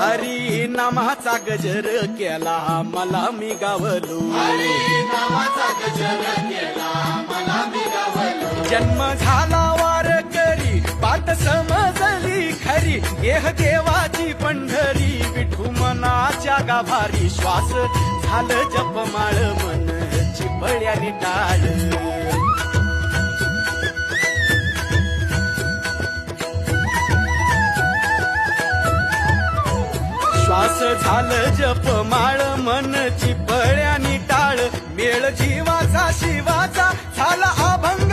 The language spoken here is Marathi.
हरी नामाचा गजर केला मला मी गावलो. नावाचा गजर केला मला मी गावलो. जन्म झाला वारकरी पाठ समजली खरी देह देवाची पंढरी विठू मनाच्या गाभारी श्वास झालं जपमाळ मन चिपळ्याने टाळ. श्वास झालं जपमाळ मन चिपळ्याने टाळ. मेळ जीवाचा शिवाचा झाला अभंग